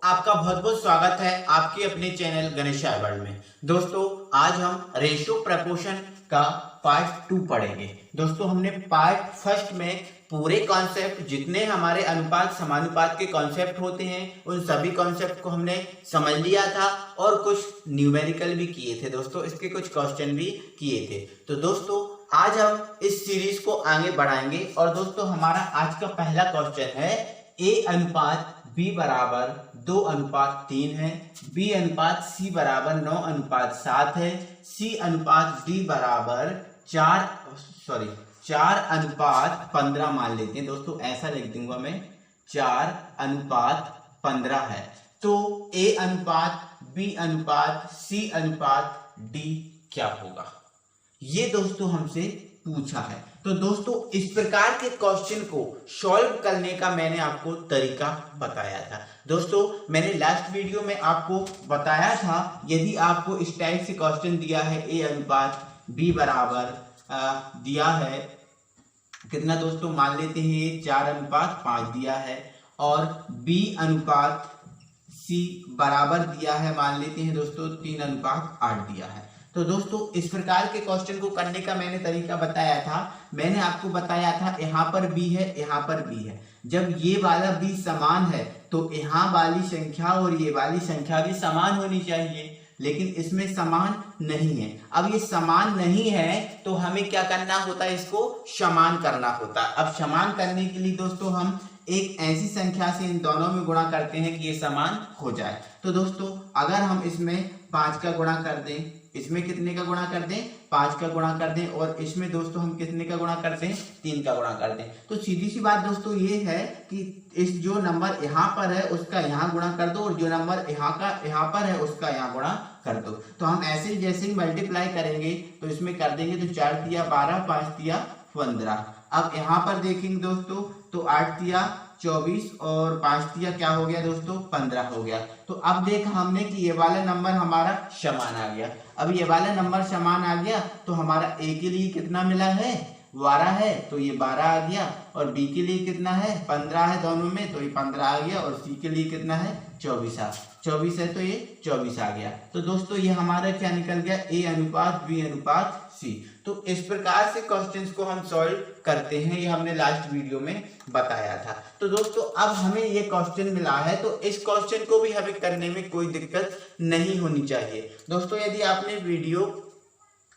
आपका बहुत बहुत स्वागत है आपके अपने चैनल गणेश वर्ल्ड में। दोस्तों आज हम रेशियो प्रपोर्शन का पार्ट 2 पढ़ेंगे। दोस्तों हमने पार्ट फर्स्ट में पूरे कॉन्सेप्ट जितने हमारे अनुपात समानुपात के कॉन्सेप्ट होते हैं उन सभी कॉन्सेप्ट को हमने समझ लिया था और कुछ न्यूमेरिकल भी किए थे। दोस्तों इसके कुछ क्वेश्चन भी किए थे। तो दोस्तों आज हम इस सीरीज को आगे बढ़ाएंगे और दोस्तों हमारा आज का पहला क्वेश्चन है A अनुपात B बराबर 2:3 है, B अनुपात C बराबर 9:7 है, C अनुपात D बराबर 4:15 मान लेते हैं। दोस्तों ऐसा लिख दूंगा मैं 4:15 है। तो A अनुपात B अनुपात C अनुपात D क्या होगा, ये दोस्तों हमसे पूछा है। तो दोस्तों इस प्रकार के क्वेश्चन को सॉल्व करने का मैंने आपको तरीका बताया था। दोस्तों मैंने लास्ट वीडियो में आपको बताया था यदि आपको इस टाइप से क्वेश्चन दिया है A अनुपात B बराबर दिया है कितना दोस्तों, मान लेते हैं 4:5 दिया है और B अनुपात C बराबर दिया है मान लेते हैं दोस्तों 3:8 दिया है। तो दोस्तों इस प्रकार के क्वेश्चन को करने का मैंने तरीका बताया था। मैंने आपको बताया था यहाँ पर B है, यहाँ पर B है। जब ये वाला B समान है तो यहाँ वाली संख्या और ये वाली संख्या भी समान होनी चाहिए, लेकिन इसमें समान नहीं है। अब ये समान नहीं है तो हमें क्या करना होता है, इसको समान करना होता है। अब समान करने के लिए दोस्तों हम एक ऐसी संख्या से इन दोनों में गुणा करते हैं कि ये समान हो जाए। तो दोस्तों अगर हम इसमें 5 का गुणा कर दें, इसमें कितने का गुणा कर दें, 5 का गुणा कर दें और इसमें दोस्तों हम कितने का गुणा कर दें, 3 का गुणा कर दें, तो सीधी सी बात दोस्तों ये है कि इस जो नंबर यहाँ पर है उसका यहाँ गुणा कर दो और जो नंबर यहाँ पर है उसका यहाँ गुणा कर दो। तो हम ऐसे जैसे ही मल्टीप्लाई करेंगे तो इसमें कर देंगे तो 4 तिया 12, 5 तिया 15। अब यहाँ पर देखेंगे दोस्तों तो 8 तिया 24 और 5 तिया क्या हो गया दोस्तों 15 हो गया। तो अब देखा हमने कि ये वाला नंबर हमारा समान आ गया। अब ये वाला नंबर समान आ गया तो हमारा A के लिए कितना मिला है, 12 है, तो ये 12 आ गया और B के लिए कितना है 15 है दोनों में, तो ये 15 आ गया और C के लिए कितना है 24 है तो ये 24 आ गया। तो दोस्तों ये हमारा क्या निकल गया, A अनुपात B अनुपात C। तो इस प्रकार से क्वेश्चंस को हम सॉल्व करते हैं, ये हमने लास्ट वीडियो में बताया था। तो दोस्तों अब हमें ये क्वेश्चन मिला है तो इस क्वेश्चन को भी हमें करने में कोई दिक्कत नहीं होनी चाहिए। दोस्तों यदि आपने वीडियो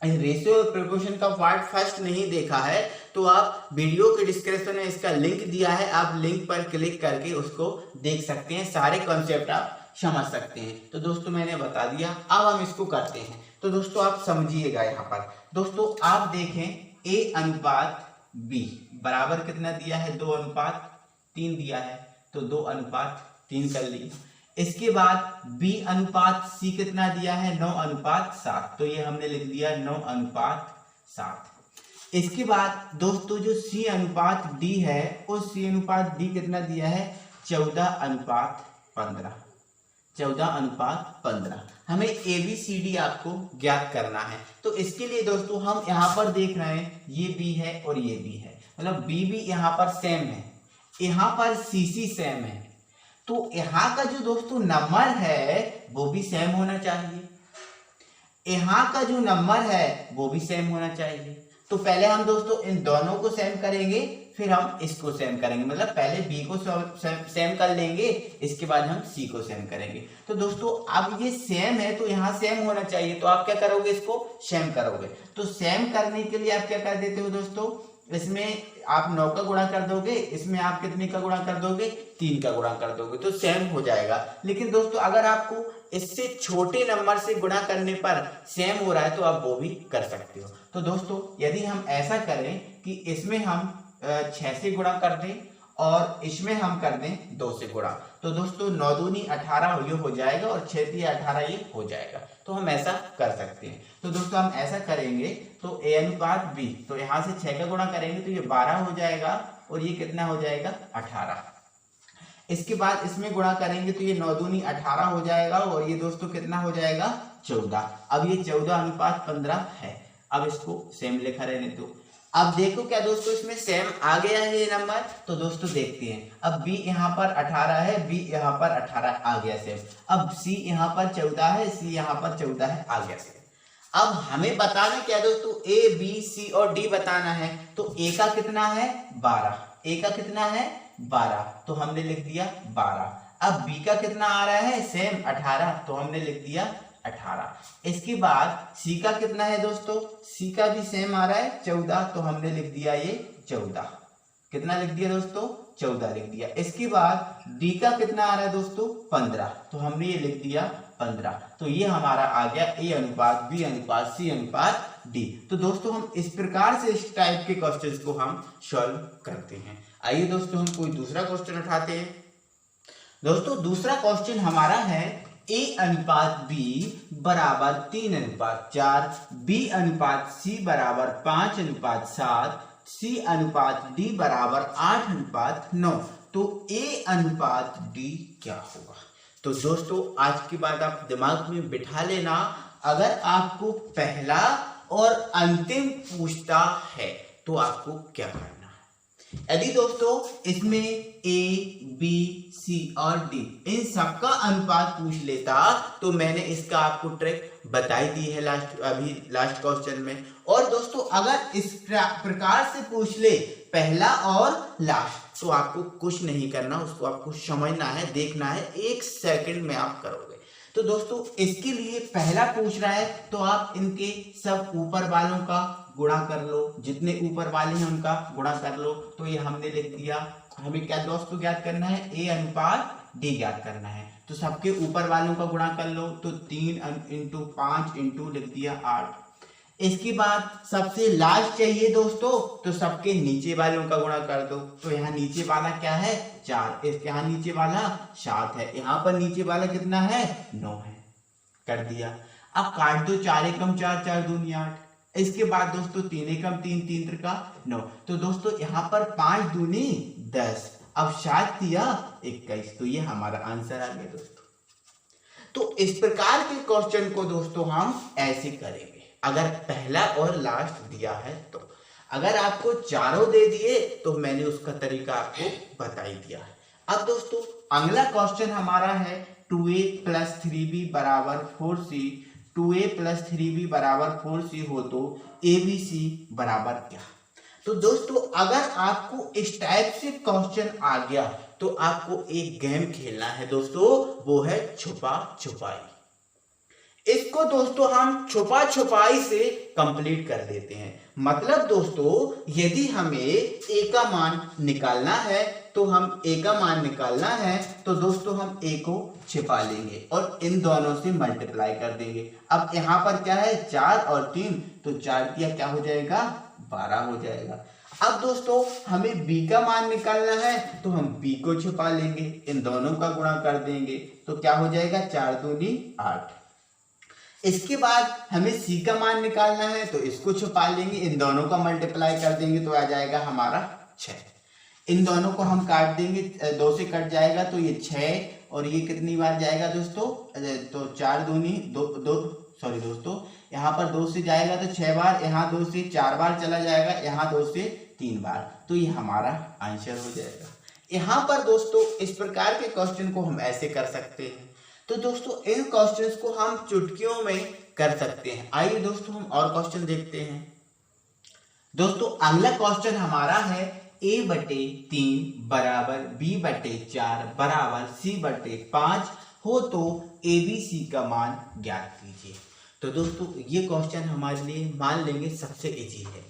रेशियो और प्रोपोर्शन का पार्ट फर्स्ट नहीं देखा है तो आप वीडियो के डिस्क्रिप्शन में इसका लिंक दिया है, आप लिंक पर क्लिक करके उसको देख सकते हैं, सारे कॉन्सेप्ट आप समझ सकते हैं। तो दोस्तों मैंने बता दिया, अब हम इसको करते हैं। तो दोस्तों आप समझिएगा, यहाँ पर दोस्तों आप देखें A अनुपात B बराबर कितना दिया है, 2:3 दिया है, तो 2:3 कर लीजिए। इसके बाद B अनुपात C कितना दिया है, 9:7, तो ये हमने लिख दिया 9:7। इसके बाद दोस्तों जो C अनुपात D है उस C अनुपात D कितना दिया है, 14:15। 14:15 हमें ABCD आपको ज्ञात करना है। तो इसके लिए दोस्तों हम यहाँ पर देख रहे हैं ये B है और ये B है, मतलब B भी यहाँ पर सेम है, यहाँ पर CC सेम है, तो यहाँ का जो दोस्तों नंबर है वो भी सेम होना चाहिए, यहाँ का जो नंबर है वो भी सेम होना चाहिए। तो पहले हम दोस्तों इन दोनों को सेम करेंगे फिर हम इसको सेम करेंगे, मतलब पहले B को सेम कर लेंगे इसके बाद हम C को सेम करेंगे। तो दोस्तों अब ये सेम है तो यहाँ सेम होना चाहिए, तो आप क्या करोगे, इसको सेम करोगे। तो सेम करने के लिए आप क्या कर देते हो दोस्तों, इसमें आप 9 का गुणा कर दोगे, इसमें आप कितने का गुणा कर दोगे, 3 का गुणा कर दोगे, तो सेम हो जाएगा। लेकिन दोस्तों अगर आपको इससे छोटे नंबर से गुणा करने पर सेम हो रहा है तो आप वो भी कर सकते हो। तो दोस्तों यदि हम ऐसा करें कि इसमें हम 6 से गुणा कर दें और इसमें हम कर दें 2 से गुणा, तो दोस्तों 9 दूनी 18 ये हो जाएगा और 6 तिया 18 ये हो जाएगा। तो हम ऐसा कर सकते हैं। तो दोस्तों हम ऐसा करेंगे तो A अनुपात B, तो यहाँ से 6 का गुणा करेंगे तो ये 12 हो जाएगा और ये कितना हो जाएगा 18। इसके बाद इसमें गुणा करेंगे तो ये 9 दूनी 18 हो जाएगा और ये दोस्तों कितना हो जाएगा 14। अब ये 14:15 है। अब इसको सेम लिखा रहने दो, अब देखो क्या दोस्तों इसमें सेम आ गया है ये नंबर, तो दोस्तों देखते हैं। अब b यहाँ पर 18 है, b यहाँ पर 18 आ गया सेम। अब c यहाँ पर 14 है, c यहाँ पर 14 है, आ गया सेम। अब हमें बताना क्या दोस्तों, a b c और d बताना है। तो a का कितना है 12, a का कितना है 12, तो हमने लिख दिया 12। अब b का कितना आ रहा है सेम 18, तो हमने लिख दिया 18। इसके बाद C का कितना है दोस्तों, C का भी सेम आ रहा है 14, तो हमने लिख दिया ये 14। कितना लिख दिया दोस्तों 14 लिख दिया। इसके बाद D का कितना आ रहा है दोस्तों 15, तो हमने ये लिख दिया 15। तो ये हमारा आ गया A अनुपात B अनुपात C अनुपात D। तो दोस्तों हम इस प्रकार से इस टाइप के क्वेश्चंस को हम सॉल्व करते हैं। आइए दोस्तों हम कोई दूसरा क्वेश्चन उठाते हैं। दोस्तों दूसरा क्वेश्चन हमारा है A अनुपात B बराबर 3 अनुपात 4, B अनुपात C बराबर 5 अनुपात 7, C अनुपात D बराबर 8 अनुपात 9। तो A अनुपात D क्या होगा। तो दोस्तों आज की बात आप दिमाग में बिठा लेना, अगर आपको पहला और अंतिम पूछता है तो आपको क्या करना है। यदि दोस्तों इसमें A, B, C और D इन सबका अनुपात पूछ लेता तो मैंने इसका आपको ट्रिक बताई दी है लास्ट क्वेश्चन में। और दोस्तों अगर इस प्रकार से पूछ ले पहला और लास्ट, तो आपको कुछ नहीं करना, उसको आपको समझना है, देखना है, 1 सेकंड में आप करोगे। तो दोस्तों इसके लिए पहला पूछ रहा है तो आप इनके सब ऊपर वालों का गुणा कर लो, जितने ऊपर वाले हैं उनका गुणा कर लो। तो ये हमने लिख दिया। हमें क्या दोस्तों ज्ञात करना है, A अनुपात D ज्ञात करना है। तो सबके ऊपर वालों का गुणा कर लो, तो 3 × 5 × लिख दिया 8। इसके बाद सबसे लास्ट चाहिए दोस्तों, तो सबके नीचे वालों का गुणा कर दो। तो यहाँ नीचे वाला क्या है 4, यहाँ नीचे वाला 7 है, यहाँ पर नीचे वाला कितना है 9 है, कर दिया। अब काट दो, 4 एकम 4, 4 दूनी 8। इसके बाद दोस्तों 3 एकम 3, 3 त्रिका 9। तो दोस्तों यहाँ पर 5 दूनी 10, अब 7 दिया 21। तो ये हमारा आंसर आ गया दोस्तों। तो इस प्रकार के क्वेश्चन को दोस्तों हम ऐसे करेंगे अगर पहला और लास्ट दिया है तो। अगर आपको चारों दे दिए तो मैंने उसका तरीका आपको बता ही दिया है। अब दोस्तों अगला क्वेश्चन हमारा है 2a + 3b = 4c, 2a + 3b = 4c हो तो abc बराबर क्या। तो दोस्तों अगर आपको इस टाइप से क्वेश्चन आ गया तो आपको एक गेम खेलना है दोस्तों, वो है छुपा छुपाई। इसको दोस्तों हम छुपा छुपाई से कंप्लीट कर देते हैं। मतलब दोस्तों यदि हमें a का मान निकालना है तो हम a का मान निकालना है तो दोस्तों हम a को छिपा लेंगे और इन दोनों से मल्टीप्लाई कर देंगे। अब यहाँ पर क्या है 4 और 3, तो 4 दिया क्या हो जाएगा 12 हो जाएगा। अब दोस्तों हमें b का मान निकालना है तो हम b को छिपा लेंगे, इन दोनों का गुणा कर देंगे, तो क्या हो जाएगा 4 दूनी 8। इसके बाद हमें c का मान निकालना है तो इसको छुपा लेंगे, इन दोनों का मल्टीप्लाई कर देंगे तो आ जाएगा हमारा 6। इन दोनों को हम काट देंगे, 2 से कट जाएगा तो ये 6 और ये कितनी बार जाएगा दोस्तों, तो 4 दूनी 2 सॉरी दोस्तों यहाँ पर 2 से जाएगा तो 6 बार, यहाँ 2 से 4 बार चला जाएगा, यहाँ 2 से 3 बार, तो ये हमारा आंसर हो जाएगा। यहाँ पर दोस्तों इस प्रकार के क्वेश्चन को हम ऐसे कर सकते हैं। तो दोस्तों इन क्वेश्चंस को हम चुटकियों में कर सकते हैं। आइए दोस्तों हम और क्वेश्चन देखते हैं। दोस्तों अगला क्वेश्चन हमारा है a/3 बराबर b/4 बराबर c/5 हो तो abc का मान ज्ञात कीजिए। तो दोस्तों ये क्वेश्चन हमारे लिए मान लेंगे सबसे इजी है।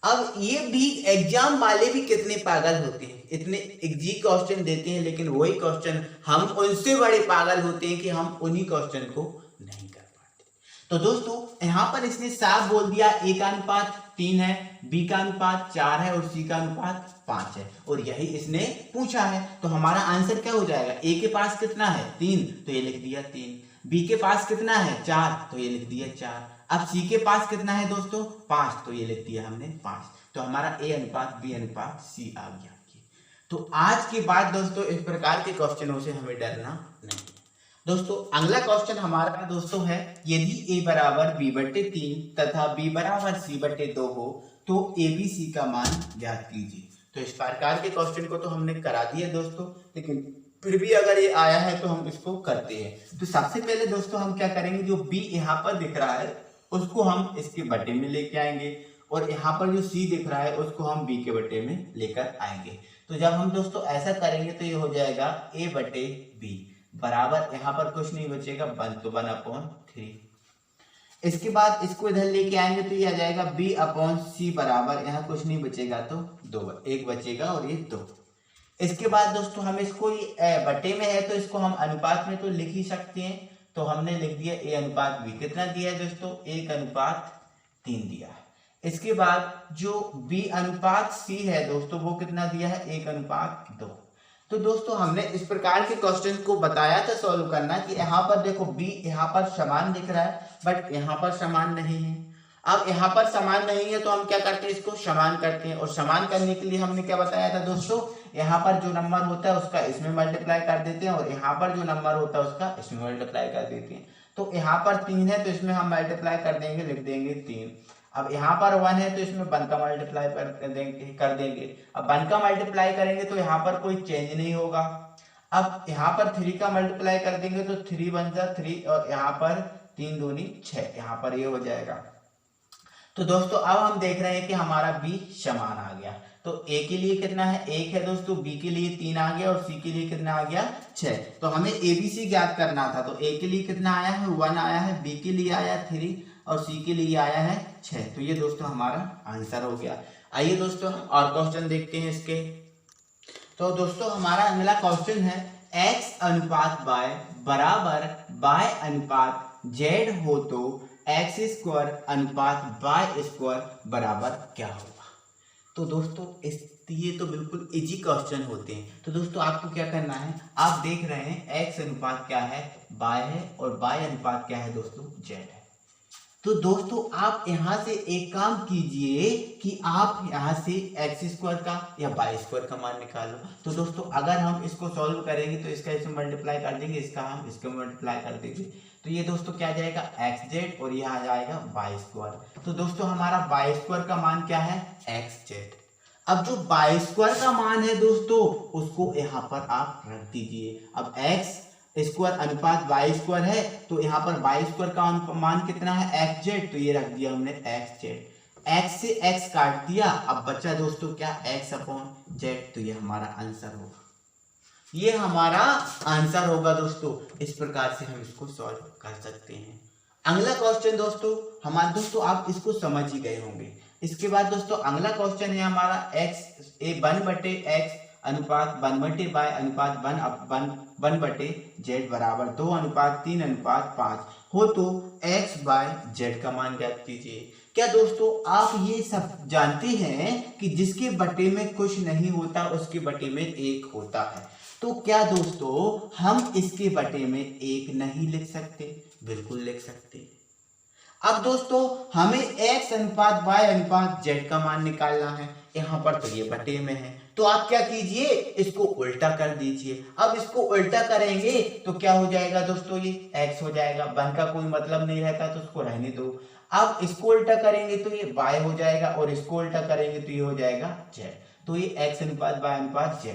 अब ये भी एग्जाम वाले भी कितने पागल होते हैं, इतने इजी क्वेश्चन देते हैं लेकिन वही क्वेश्चन हम उनसे बड़े पागल होते हैं कि हम उन्हीं क्वेश्चन को नहीं कर पाते। तो दोस्तों यहाँ पर इसने साफ बोल दिया a का अनुपात 3 है, b का अनुपात 4 है और c का अनुपात 5 है और यही इसने पूछा है। तो हमारा आंसर क्या हो जाएगा, a के पास कितना है 3 तो ये लिख दिया 3, b के पास कितना है 4 तो ये लिख दिया 4, अब c के पास कितना है दोस्तों 5 तो ये लिख दिया हमने 5। तो हमारा a अनुपात b अनुपात c आ गया। तो आज के बाद दोस्तों इस प्रकार के क्वेश्चनों से हमें डरना नहीं। दोस्तों अगला क्वेश्चन हमारा दोस्तों है यदि a बराबर b/3 तथा b बराबर c/2 हो तो ABC का मान ज्ञात कीजिए। तो इस प्रकार के क्वेश्चन को तो हमने करा दिया दोस्तों, लेकिन फिर भी अगर ये आया है तो हम इसको करते हैं। तो सबसे पहले दोस्तों हम क्या करेंगे, जो B यहाँ पर दिख रहा है उसको हम इसके बटे में लेके आएंगे, और यहाँ पर जो C दिख रहा है उसको हम B के बटे में लेकर आएंगे। तो जब हम दोस्तों ऐसा करेंगे तो ये हो जाएगा A बटे B बराबर, यहाँ पर कुछ नहीं बचेगा 1 तो 1/3। इसके बाद इसको इधर लेके आएंगे तो ये आ जाएगा B/C बराबर, यहाँ कुछ नहीं बचेगा तो 2, 1 बचेगा और ये 2। इसके बाद दोस्तों हम इसको बटे में है तो इसको हम अनुपात में तो लिख ही सकते हैं, तो हमने लिख दिया A/B। कितना दिया है दोस्तों, 1/3 दिया है। इसके बाद जो B/C है दोस्तों वो कितना दिया है, 1/2। तो दोस्तों हमने इस प्रकार के क्वेश्चन को बताया था सॉल्व करना कि यहाँ पर देखो B यहाँ पर समान दिख रहा है बट यहाँ पर समान नहीं है। अब यहाँ पर समान नहीं है तो हम क्या करते हैं, इसको समान करते हैं, और समान करने के लिए हमने क्या बताया था दोस्तों, यहाँ पर जो नंबर होता है उसका इसमें मल्टीप्लाई कर देते हैं, और यहाँ पर जो नंबर होता है उसका इसमें मल्टीप्लाई कर देते हैं। तो यहाँ पर 3 है तो इसमें हम मल्टीप्लाई कर देंगे, लिख देंगे 3। अब यहाँ पर 1 है तो इसमें 1 का मल्टीप्लाई कर देंगे। अब 1 का मल्टीप्लाई करेंगे तो यहाँ पर कोई चेंज नहीं होगा। अब यहाँ पर 3 का मल्टीप्लाई कर देंगे तो 3 1 जा 3, और यहाँ पर 3 दूनी 6, यहाँ पर ये हो जाएगा। तो दोस्तों अब हम देख रहे हैं कि हमारा B समान आ गया। तो A के लिए कितना है, 1 है दोस्तों, B के लिए 3 आ गया, और C के लिए कितना आ गया, 6। तो हमें ABC ज्ञात करना था। तो A के लिए कितना आया है, 1 आया है, B के लिए आया 3, और C के लिए आया है 6। तो ये दोस्तों हमारा आंसर हो गया। आइए दोस्तों हम और क्वेश्चन देखते हैं इसके। तो दोस्तों हमारा अगला क्वेश्चन है, X/Y बराबर Y/Z हो तो X² / Y² बराबर क्या होगा। तो दोस्तों ये तो बिल्कुल इजी क्वेश्चन होते हैं। तो दोस्तों आपको क्या करना है, आप देख रहे हैं X अनुपात क्या है, Y है, और Y अनुपात क्या है दोस्तों, Z है। तो दोस्तों आप यहाँ से एक काम कीजिए कि आप यहाँ से X² का या Y² का मान निकालो। तो दोस्तों अगर हम इसको सॉल्व करेंगे तो इसका इसमें मल्टीप्लाई कर देंगे, इसका हम इसको मल्टीप्लाई कर देंगे, तो ये दोस्तों क्या जाएगा, XZ, और यहाँ आ जाएगा Y²। तो दोस्तों हमारा Y² का मान क्या है, XZ। अब जो Y² का मान है दोस्तों उसको यहाँ पर आप रख दीजिए। अब X² अनुपात Y² है तो यहाँ पर Y² का मान कितना है, XZ, तो ये रख दिया हमने XZ। X से X काट दिया, अब बचा दोस्तों क्या, X/Z। तो ये हमारा आंसर होगा, ये हमारा आंसर होगा दोस्तों। इस प्रकार से हम इसको सॉल्व कर सकते हैं। अगला क्वेश्चन दोस्तों हमारा, दोस्तों आप इसको समझ ही गए होंगे। इसके बाद दोस्तों अगला क्वेश्चन है हमारा 1/X अनुपात 1/Y अनुपात 1/Z बराबर 2:3:5 हो तो X/Z का मान ज्ञात कीजिए। क्या दोस्तों आप ये सब जानते हैं कि जिसके बटे में कुछ नहीं होता उसके बटे में 1 होता है। तो क्या दोस्तों हम इसके बटे में 1 नहीं लिख सकते, बिल्कुल लिख सकते। अब दोस्तों हमें X/Y/Z का मान निकालना है, यहाँ पर तो ये बटे में है, तो आप क्या कीजिए, इसको उल्टा कर दीजिए। अब इसको उल्टा करेंगे तो क्या हो जाएगा दोस्तों, ये X हो जाएगा, 1 का कोई मतलब नहीं रहता तो उसको रहने दो। अब इसको उल्टा करेंगे तो ये Y हो जाएगा, और इसको उल्टा करेंगे तो ये हो जाएगा Z। तो ये X/Y/Z।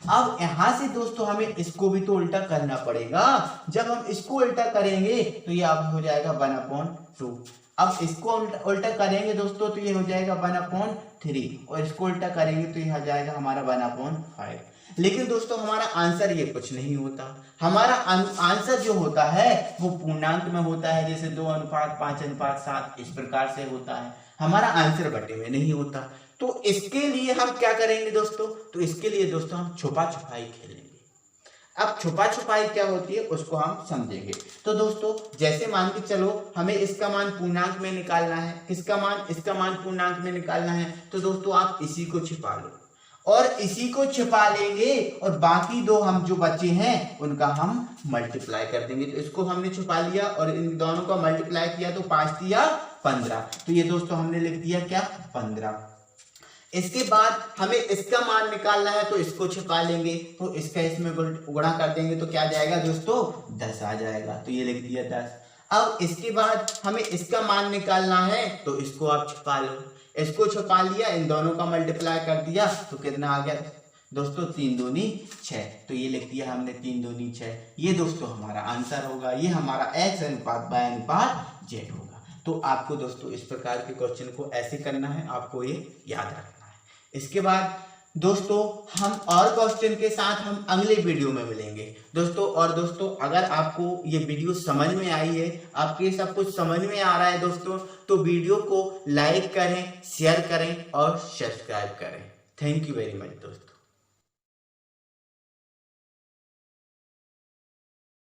अब यहां से दोस्तों हमें इसको भी तो उल्टा करना पड़ेगा। जब हम इसको उल्टा करेंगे तो ये अब हो जाएगा 1/2। अब इसको उल्टा करेंगे दोस्तों तो ये हो जाएगा 1/3, और इसको उल्टा करेंगे तो ये हो जाएगा हमारा 1/5। लेकिन दोस्तों हमारा आंसर ये कुछ नहीं होता। हमारा आंसर जो होता है वो पूर्णांक में होता है, जैसे 2:5:7 इस प्रकार से होता है। हमारा आंसर बटे में नहीं होता। तो इसके लिए हम क्या करेंगे दोस्तों, तो इसके लिए दोस्तों हम छुपा छुपाई खेलेंगे। अब छुपा छुपाई क्या होती है उसको हम समझेंगे। तो दोस्तों जैसे मान के चलो हमें इसका मान पूर्णांक में निकालना है, किसका मान, इसका मान पूर्णांक में निकालना है। तो दोस्तों आप इसी को छिपा लो, और इसी को छिपा लेंगे, और बाकी दो हम जो बचे हैं उनका हम मल्टीप्लाई कर देंगे। तो इसको हमने छुपा लिया और इन दोनों का मल्टीप्लाई किया तो 5 दिया 15। तो ये दोस्तों हमने लिख दिया क्या, 15। इसके बाद हमें इसका मान निकालना है तो इसको छिपा लेंगे, तो इसका इसमें गुणा कर देंगे तो क्या जाएगा दोस्तों, 10 आ जाएगा। तो ये लिख दिया 10। अब इसके बाद हमें इसका मान निकालना है तो इसको आप छिपा लो, इसको छुपा लिया, इन दोनों का मल्टीप्लाई कर दिया तो कितना आ गया दोस्तों 3 दूनी 6। तो ये लिख दिया हमने 3 दूनी 6। ये दोस्तों हमारा आंसर होगा, ये हमारा x अनुपात y अनुपात z होगा। तो आपको दोस्तों इस प्रकार के क्वेश्चन को ऐसे करना है, आपको ये याद रखना है। इसके बाद दोस्तों हम और क्वेश्चन के साथ हम अगले वीडियो में मिलेंगे दोस्तों। और दोस्तों अगर आपको ये वीडियो समझ में आई है, आपके सब कुछ समझ में आ रहा है दोस्तों, तो वीडियो को लाइक करें, शेयर करें और सब्सक्राइब करें। थैंक यू वेरी मच दोस्तों।